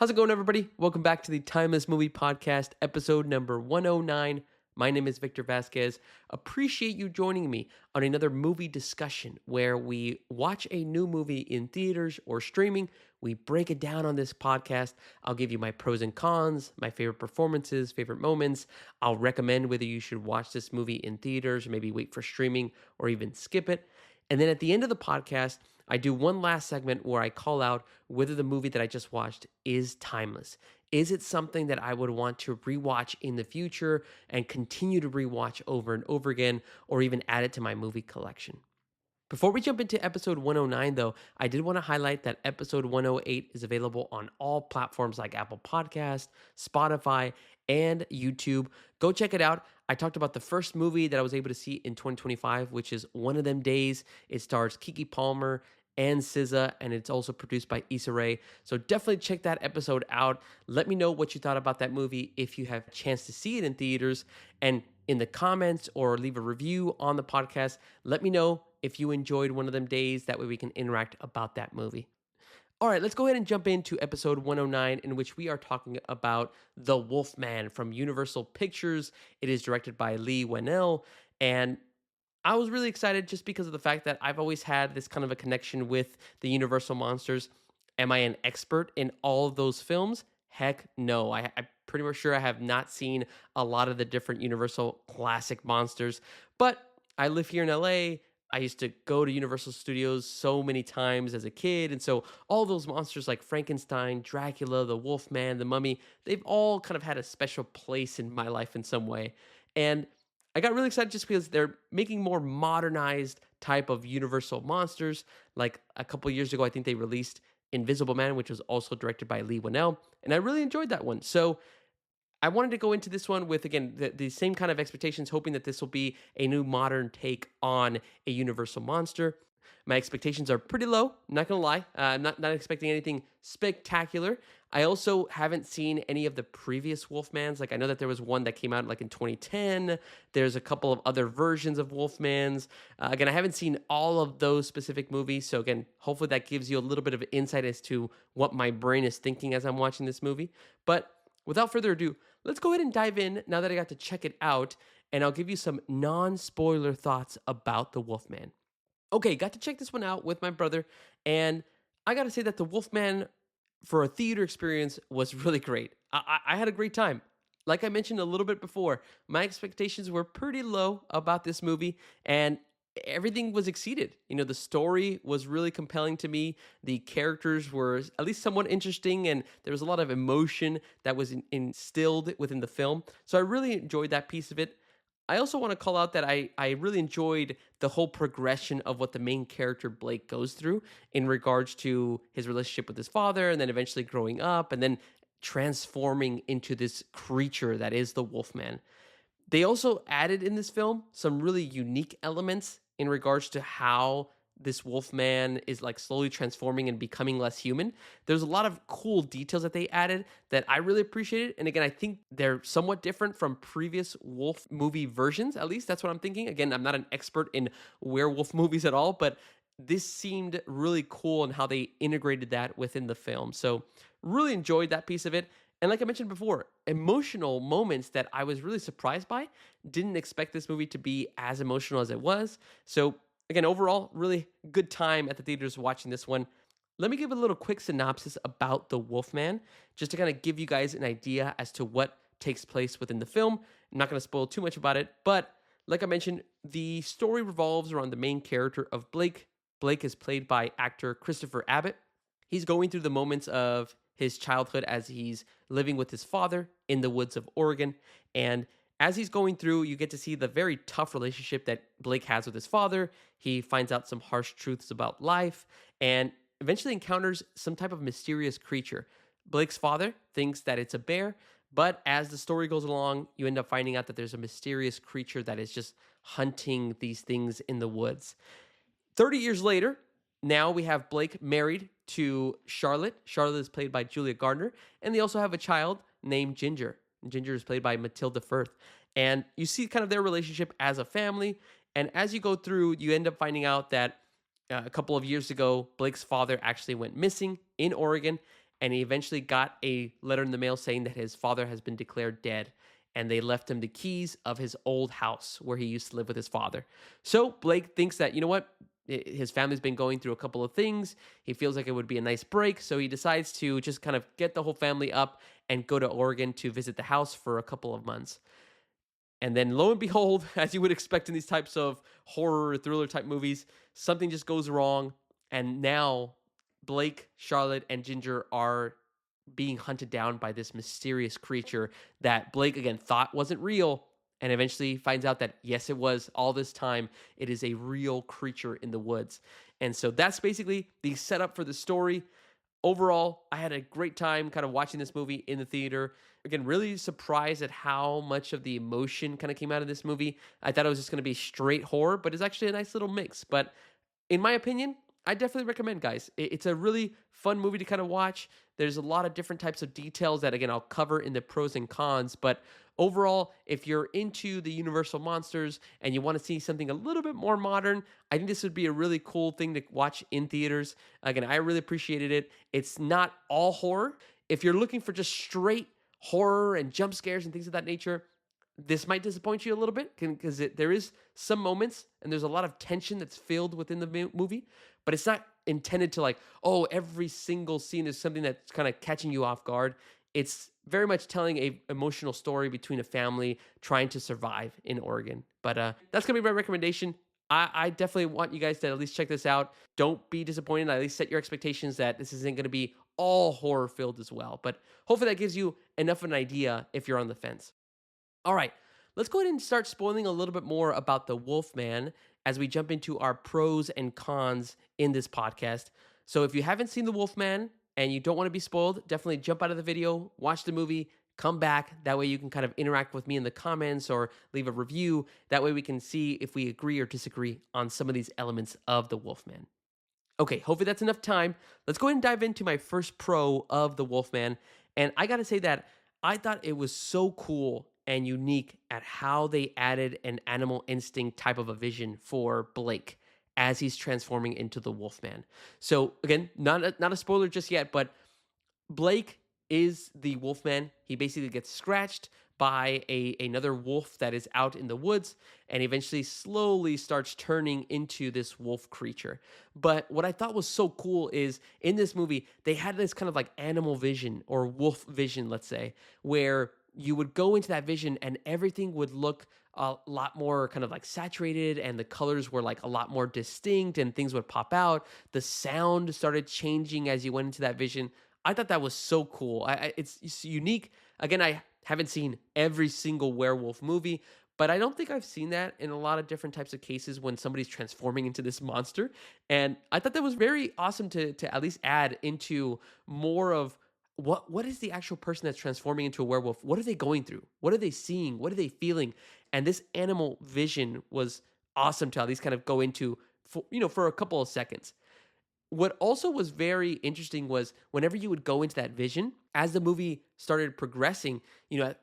How's it going, everybody? Welcome back to the Timeless Movie Podcast, episode number 109. My name is Victor Vasquez. Appreciate you joining me on another movie discussion where we watch a new movie in theaters or streaming. We break it down on this podcast. I'll give you my pros and cons, my favorite performances, favorite moments. I'll recommend whether you should watch this movie in theaters, or maybe wait for streaming, or even skip it. And then at the end of the podcast, I do one last segment where I call out whether the movie that I just watched is timeless. Is it something that I would want to rewatch in the future and continue to rewatch over and over again, or even add it to my movie collection? Before we jump into episode 109, though, I did want to highlight that episode 108 is available on all platforms like Apple Podcast, Spotify, and YouTube. Go check it out. I talked about the first movie that I was able to see in 2025, which is One of Them Days. It stars Keke Palmer and SZA, and it's also produced by Issa Rae. So definitely check that episode out. Let me know what you thought about that movie if you have a chance to see it in theaters. And in the comments or leave a review on the podcast, let me know if you enjoyed One of Them Days. That way we can interact about that movie. All right, let's go ahead and jump into episode 109, in which we are talking about The Wolfman from Universal Pictures. It is directed by Lee Whannell, and I was really excited just because of the fact that I've always had this kind of a connection with the Universal monsters. Am I an expert in all of those films? Heck no. I'm pretty much sure I have not seen a lot of the different Universal classic monsters, but I live here in LA. I used to go to Universal Studios so many times as a kid. And so all those monsters like Frankenstein, Dracula, the Wolfman, the Mummy, they've all kind of had a special place in my life in some way. And I got really excited just because they're making more modernized type of Universal monsters. Like a couple years ago, I think they released Invisible Man, which was also directed by Lee Whannell, and I really enjoyed that one. So I wanted to go into this one with, again, the same kind of expectations, hoping that this will be a new modern take on a Universal monster. My expectations are pretty low, not gonna lie. I'm not expecting anything spectacular. I also haven't seen any of the previous Wolfmans. Like, I know that there was one that came out like in 2010. There's a couple of other versions of Wolfmans. Again, I haven't seen all of those specific movies. So again, hopefully that gives you a little bit of insight as to what my brain is thinking as I'm watching this movie. But without further ado, let's go ahead and dive in now that I got to check it out, and I'll give you some non-spoiler thoughts about the Wolfman. Okay, got to check this one out with my brother, and I got to say that the Wolfman for a theater experience was really great. I had a great time. Like I mentioned a little bit before, my expectations were pretty low about this movie, and everything was exceeded. You know, the story was really compelling to me. The characters were at least somewhat interesting, and there was a lot of emotion that was instilled within the film. So I really enjoyed that piece of it. I also want to call out that I really enjoyed the whole progression of what the main character Blake goes through in regards to his relationship with his father, and then eventually growing up, and then transforming into this creature that is the Wolfman. They also added in this film some really unique elements in regards to how this Wolfman is like slowly transforming and becoming less human. There's a lot of cool details that they added that I really appreciated. And again, I think they're somewhat different from previous wolf movie versions. At least that's what I'm thinking. Again, I'm not an expert in werewolf movies at all, but this seemed really cool in how they integrated that within the film. So really enjoyed that piece of it. And like I mentioned before, emotional moments that I was really surprised by. Didn't expect this movie to be as emotional as it was. So again, overall, really good time at the theaters watching this one. Let me give a little quick synopsis about the Wolfman, just to kind of give you guys an idea as to what takes place within the film. I'm not going to spoil too much about it, but like I mentioned, the story revolves around the main character of Blake. Blake is played by actor Christopher Abbott. He's going through the moments of his childhood as he's living with his father in the woods of Oregon. And as he's going through, you get to see the very tough relationship that Blake has with his father. He finds out some harsh truths about life and eventually encounters some type of mysterious creature. Blake's father thinks that it's a bear, but as the story goes along, you end up finding out that there's a mysterious creature that is just hunting these things in the woods. 30 years later, now we have Blake married to Charlotte. Charlotte is played by Julia Gardner, and they also have a child named Ginger. Ginger is played by Matilda Firth. And you see kind of their relationship as a family. And as you go through, you end up finding out that a couple of years ago, Blake's father actually went missing in Oregon. and he eventually got a letter in the mail saying that his father has been declared dead, and they left him the keys of his old house where he used to live with his father. So Blake thinks that, you know what? His family's been going through a couple of things. He feels like it would be a nice break. So he decides to just kind of get the whole family up and go to Oregon to visit the house for a couple of months. And then lo and behold, as you would expect in these types of horror thriller type movies, something just goes wrong. And now Blake, Charlotte, and Ginger are being hunted down by this mysterious creature that Blake again thought wasn't real, and eventually finds out that yes, it was all this time. It is a real creature in the woods. And so that's basically the setup for the story. Overall, I had a great time kind of watching this movie in the theater. Again, really surprised at how much of the emotion kind of came out of this movie. I thought it was just going to be straight horror, but it's actually a nice little mix. But in my opinion, I definitely recommend, guys. It's a really fun movie to kind of watch. There's a lot of different types of details that, again, I'll cover in the pros and cons. But overall, if you're into the Universal monsters and you want to see something a little bit more modern, I think this would be a really cool thing to watch in theaters. Again, I really appreciated it. It's not all horror. If you're looking for just straight horror and jump scares and things of that nature, this might disappoint you a little bit because there is some moments and there's a lot of tension that's filled within the movie, but it's not intended to like, oh, every single scene is something that's kind of catching you off guard. It's very much telling a emotional story between a family trying to survive in Oregon. But that's gonna be my recommendation. I definitely want you guys to at least check this out. Don't be disappointed. At least set your expectations that this isn't going to be all horror filled as well. But hopefully that gives you enough of an idea if you're on the fence. All right, let's go ahead and start spoiling a little bit more about the Wolfman as we jump into our pros and cons in this podcast. So if you haven't seen the Wolfman and you don't want to be spoiled, definitely jump out of the video, watch the movie, come back. That way you can kind of interact with me in the comments or leave a review. That way we can see if we agree or disagree on some of these elements of the Wolfman. Okay, hopefully that's enough time. Let's go ahead and dive into my first pro of the Wolfman. And I got to say that I thought it was so cool and unique at how they added an animal instinct type of a vision for Blake as he's transforming into the Wolfman. So again, not a spoiler just yet, but Blake is the Wolfman. He basically gets scratched by another wolf that is out in the woods and eventually slowly starts turning into this wolf creature. But what I thought was so cool is in this movie, they had this kind of like animal vision or wolf vision, let's say, where you would go into that vision and everything would look a lot more kind of like saturated and the colors were like a lot more distinct and things would pop out. The sound started changing as you went into that vision. I thought that was so cool. It's unique. Again, I haven't seen every single werewolf movie, but I don't think I've seen that in a lot of different types of cases when somebody's transforming into this monster. And I thought that was very awesome to at least add into more of what is the actual person that's transforming into a werewolf? What are they going through? What are they seeing? What are they feeling? And this animal vision was awesome to at least kind of go into for a couple of seconds. What also was very interesting was whenever you would go into that vision, as the movie started progressing,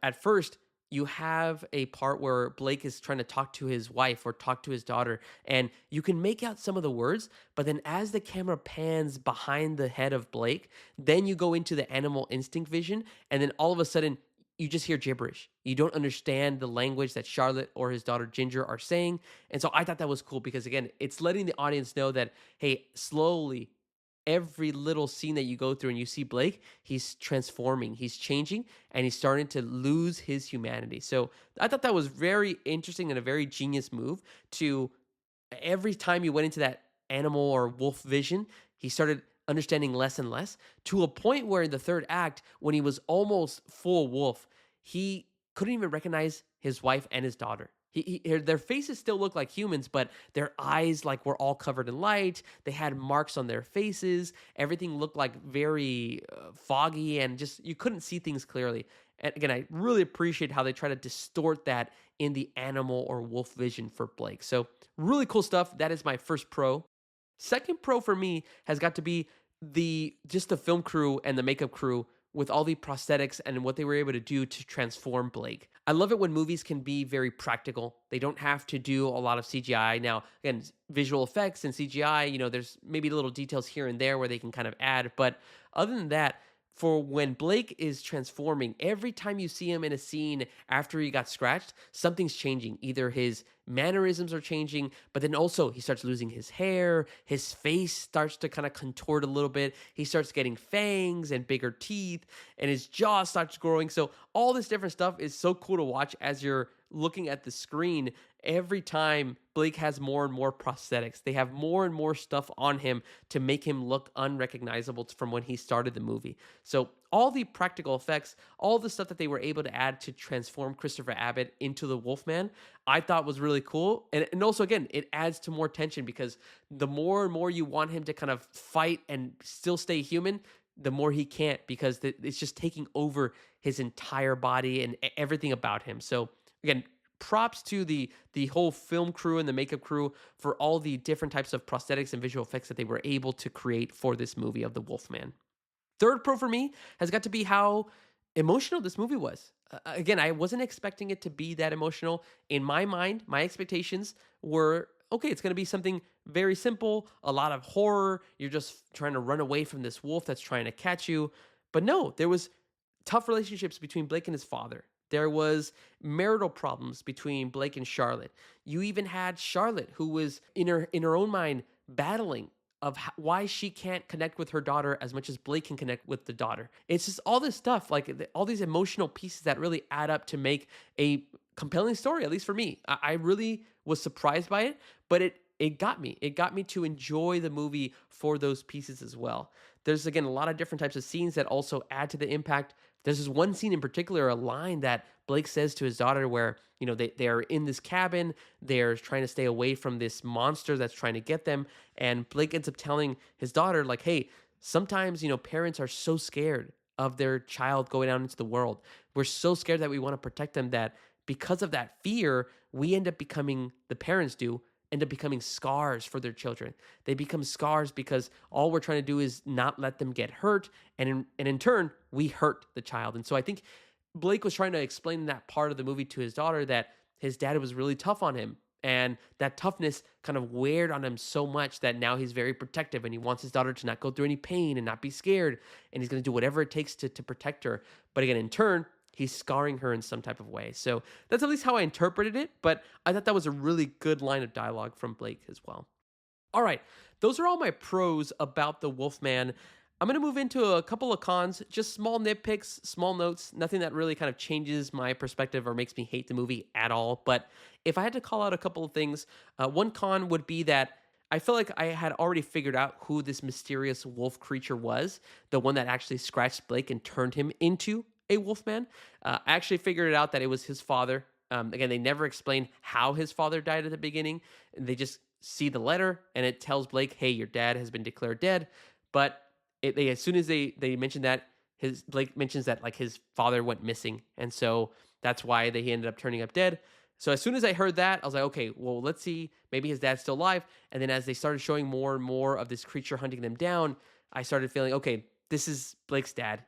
at first you have a part where Blake is trying to talk to his wife or talk to his daughter, and you can make out some of the words, but then as the camera pans behind the head of Blake, then you go into the animal instinct vision, and then all of a sudden you just hear gibberish. You don't understand the language that Charlotte or his daughter Ginger are saying. And so I thought that was cool because, again, it's letting the audience know that, hey, slowly, every little scene that you go through and you see Blake, he's transforming, he's changing, and he's starting to lose his humanity. So I thought that was very interesting and a very genius move to every time you went into that animal or wolf vision, he started understanding less and less to a point where in the third act, when he was almost full wolf, he couldn't even recognize his wife and his daughter. Their faces still look like humans, but their eyes like were all covered in light. They had marks on their faces. Everything looked like very foggy and just you couldn't see things clearly. And again, I really appreciate how they try to distort that in the animal or wolf vision for Blake. So really cool stuff. That is my first pro. Second pro for me has got to be the film crew and the makeup crew with all the prosthetics and what they were able to do to transform Blake. I love it when movies can be very practical. They don't have to do a lot of CGI. Now, again, visual effects and CGI, there's maybe little details here and there where they can kind of add, but other than that, for when Blake is transforming, every time you see him in a scene after he got scratched, something's changing. Either his mannerisms are changing, but then also he starts losing his hair, his face starts to kind of contort a little bit. He starts getting fangs and bigger teeth, and his jaw starts growing. So all this different stuff is so cool to watch as you're looking at the screen. Every time Blake has more and more prosthetics, they have more and more stuff on him to make him look unrecognizable from when he started the movie. So all the practical effects, all the stuff that they were able to add to transform Christopher Abbott into the Wolfman, I thought was really cool. And also, again, it adds to more tension because the more and more you want him to kind of fight and still stay human, the more he can't because it's just taking over his entire body and everything about him. So again, props to the whole film crew and the makeup crew for all the different types of prosthetics and visual effects that they were able to create for this movie of the Wolfman. Third pro for me has got to be how emotional this movie was. Again, I wasn't expecting it to be that emotional. In my mind, my expectations were okay, it's going to be something very simple, a lot of horror. You're just trying to run away from this wolf that's trying to catch you. But no, there was tough relationships between Blake and his father. There was marital problems between Blake and Charlotte. You even had Charlotte, who was in her own mind battling of why she can't connect with her daughter as much as Blake can connect with the daughter. It's just all this stuff, like all these emotional pieces that really add up to make a compelling story. At least for me, I really was surprised by it, but it got me. It got me to enjoy the movie for those pieces as well. There's again a lot of different types of scenes that also add to the impact. There's this one scene in particular, a line that Blake says to his daughter where, they're in this cabin, they're trying to stay away from this monster that's trying to get them. And Blake ends up telling his daughter, like, hey, sometimes, parents are so scared of their child going out into the world. We're so scared that we want to protect them that because of that fear, we end up becoming, the parents do, end up becoming scars for their children. They become scars because all we're trying to do is not let them get hurt. And in turn, we hurt the child. And so I think Blake was trying to explain that part of the movie to his daughter that his dad was really tough on him. And that toughness kind of weared on him so much that now he's very protective and he wants his daughter to not go through any pain and not be scared. And he's going to do whatever it takes to protect her. But again, in turn, he's scarring her in some type of way. So that's at least how I interpreted it. But I thought that was a really good line of dialogue from Blake as well. All right, those are all my pros about the Wolfman. I'm going to move into a couple of cons, just small nitpicks, small notes, nothing that really kind of changes my perspective or makes me hate the movie at all. But if I had to call out a couple of things, one con would be that I feel like I had already figured out who this mysterious wolf creature was, the one that actually scratched Blake and turned him into a wolfman. I actually figured it out that it was his father. Again, they never explain how his father died at the beginning. They just see the letter and it tells Blake, hey, your dad has been declared dead. But as soon as they mention that, Blake mentions that like his father went missing. And so that's why he ended up turning up dead. So as soon as I heard that, I was like, okay, well, let's see. Maybe his dad's still alive. And then as they started showing more and more of this creature hunting them down, I started feeling, okay, this is Blake's dad.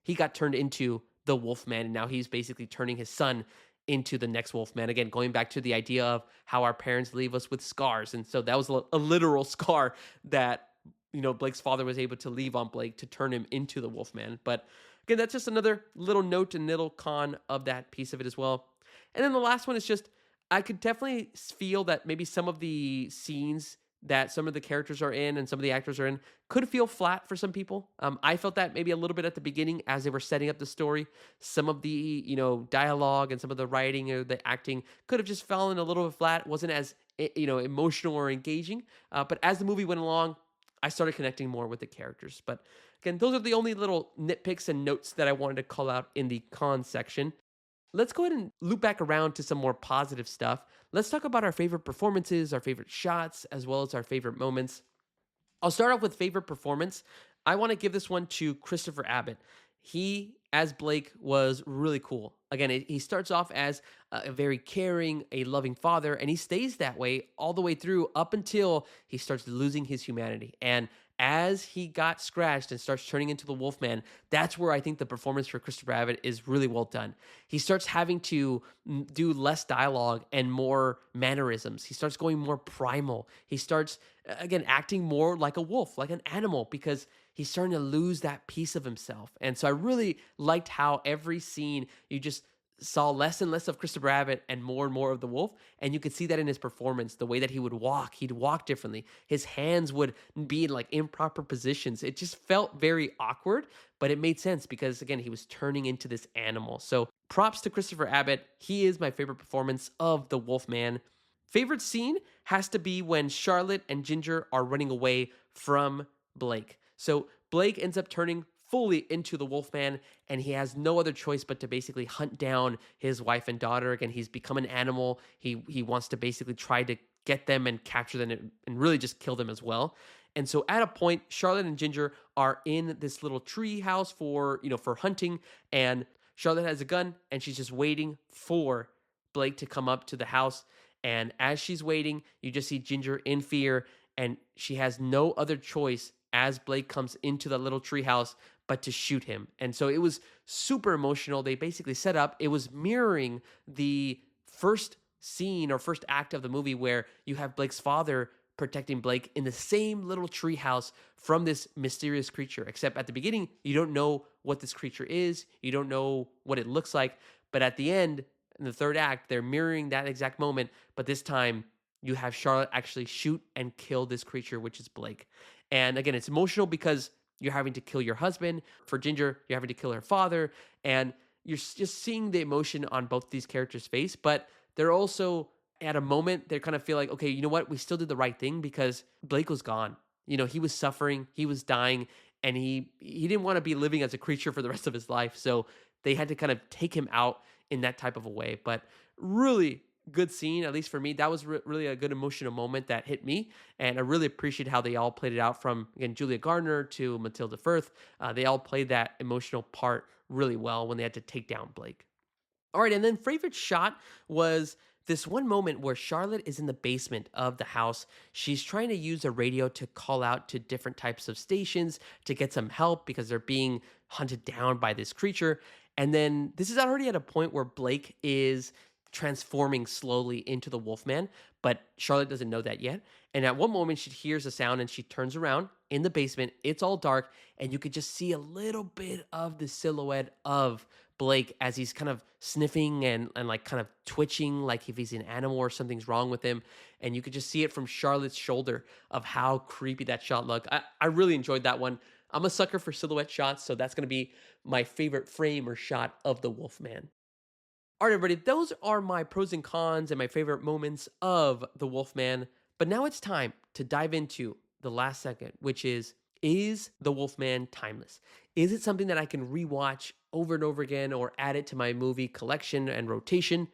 He got turned into the Wolfman, and now he's basically turning his son into the next Wolfman. Again, going back to the idea of how our parents leave us with scars. And so that was a literal scar that, Blake's father was able to leave on Blake to turn him into the Wolfman. But again, that's just another little note and little con of that piece of it as well. And then the last one is just, I could definitely feel that maybe some of the scenes that some of the characters are in and some of the actors are in could feel flat for some people. I felt that maybe a little bit at the beginning as they were setting up the story. Some of the, dialogue and some of the writing or the acting could have just fallen a little bit flat. Wasn't as, emotional or engaging. But as the movie went along, I started connecting more with the characters. But again, those are the only little nitpicks and notes that I wanted to call out in the con section. Let's go ahead and loop back around to some more positive stuff. Let's talk about our favorite performances, our favorite shots, as well as our favorite moments. I'll start off with favorite performance. I want to give this one to Christopher Abbott. He, as Blake, was really cool. Again, he starts off as a very caring, a loving father, and he stays that way all the way through up until he starts losing his humanity. And as he got scratched and starts turning into the Wolfman, that's where I think the performance for Christopher Abbott is really well done. He starts having to do less dialogue and more mannerisms. He starts going more primal. He starts, again, acting more like a wolf, like an animal, because he's starting to lose that piece of himself. And so I really liked how every scene you just saw less and less of Christopher Abbott and more of the wolf. And you could see that in his performance, the way that he'd walk differently. His hands would be in like improper positions. It just felt very awkward, but it made sense because again, he was turning into this animal. So props to Christopher Abbott. He is my favorite performance of the Wolfman. Favorite scene has to be when Charlotte and Ginger are running away from Blake. So Blake ends up turning fully into the Wolfman, and he has no other choice but to basically hunt down his wife and daughter. Again, he's become an animal. He wants to basically try to get them and capture them and really just kill them as well. And so at a point, Charlotte and Ginger are in this little tree house for hunting, and Charlotte has a gun and she's just waiting for Blake to come up to the house. And as she's waiting, you just see Ginger in fear, and she has no other choice as Blake comes into the little treehouse but to shoot him. And so it was super emotional. They basically set up, it was mirroring the first scene or first act of the movie where you have Blake's father protecting Blake in the same little treehouse from this mysterious creature. Except at the beginning, you don't know what this creature is, you don't know what it looks like. But at the end, in the third act, they're mirroring that exact moment, but this time you have Charlotte actually shoot and kill this creature, which is Blake. And again, it's emotional because you're having to kill your husband. For Ginger, you're having to kill her father. And you're just seeing the emotion on both these characters' face, but they're also at a moment they kind of feel like, okay, you know what? We still did the right thing because Blake was gone. He was suffering, he was dying, and he didn't want to be living as a creature for the rest of his life. So they had to kind of take him out in that type of a way. But really good scene, at least for me. That was really a good emotional moment that hit me. And I really appreciate how they all played it out from, again, Julia Gardner to Matilda Firth. They all played that emotional part really well when they had to take down Blake. All right, and then favorite shot was this one moment where Charlotte is in the basement of the house. She's trying to use a radio to call out to different types of stations to get some help because they're being hunted down by this creature. And then this is already at a point where Blake is transforming slowly into the Wolfman, but Charlotte doesn't know that yet. And at one moment, she hears a sound and she turns around in the basement. It's all dark, and you could just see a little bit of the silhouette of Blake as he's kind of sniffing and like kind of twitching, like if he's an animal or something's wrong with him. And you could just see it from Charlotte's shoulder of how creepy that shot looked. I really enjoyed that one. I'm a sucker for silhouette shots, so that's going to be my favorite frame or shot of the Wolfman. All right, everybody, those are my pros and cons and my favorite moments of the Wolfman. But now it's time to dive into the last segment, which is the Wolfman timeless? Is it something that I can rewatch over and over again or add it to my movie collection and rotation?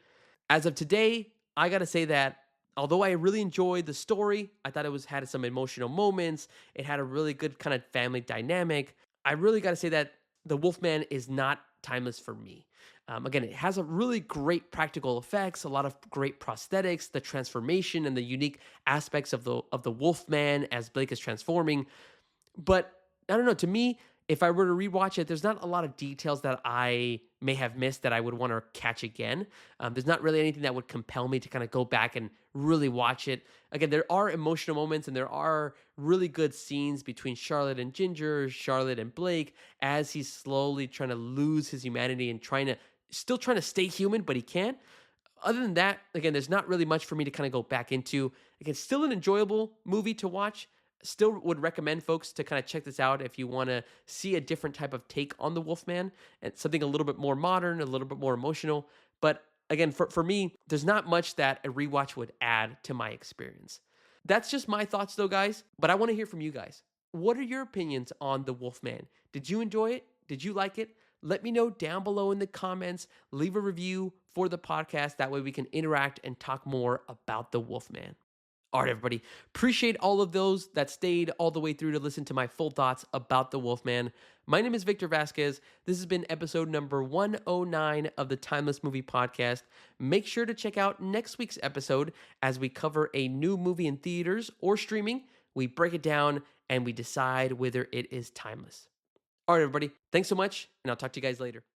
As of today, I gotta say that although I really enjoyed the story, I thought it was had some emotional moments. It had a really good kind of family dynamic. I really gotta say that the Wolfman is not timeless for me. Again, it has a really great practical effects, a lot of great prosthetics, the transformation and the unique aspects of the Wolfman as Blake is transforming. But I don't know, to me, if I were to rewatch it, there's not a lot of details that I may have missed that I would want to catch again. There's not really anything that would compel me to kind of go back and really watch it. Again, there are emotional moments and there are really good scenes between Charlotte and Ginger, Charlotte and Blake, as he's slowly trying to lose his humanity and still trying to stay human, but he can't. Other than that, again, there's not really much for me to kind of go back into. Again, still an enjoyable movie to watch. Still would recommend folks to kind of check this out if you want to see a different type of take on the Wolfman and something a little bit more modern, a little bit more emotional. But again, for me, there's not much that a rewatch would add to my experience. That's just my thoughts though, guys. But I want to hear from you guys. What are your opinions on the Wolfman? Did you enjoy it? Did you like it? Let me know down below in the comments. Leave a review for the podcast. That way we can interact and talk more about the Wolfman. All right, everybody. Appreciate all of those that stayed all the way through to listen to my full thoughts about the Wolfman. My name is Victor Vasquez. This has been episode number 109 of the Timeless Movie Podcast. Make sure to check out next week's episode as we cover a new movie in theaters or streaming. We break it down and we decide whether it is timeless. All right, everybody. Thanks so much, and I'll talk to you guys later.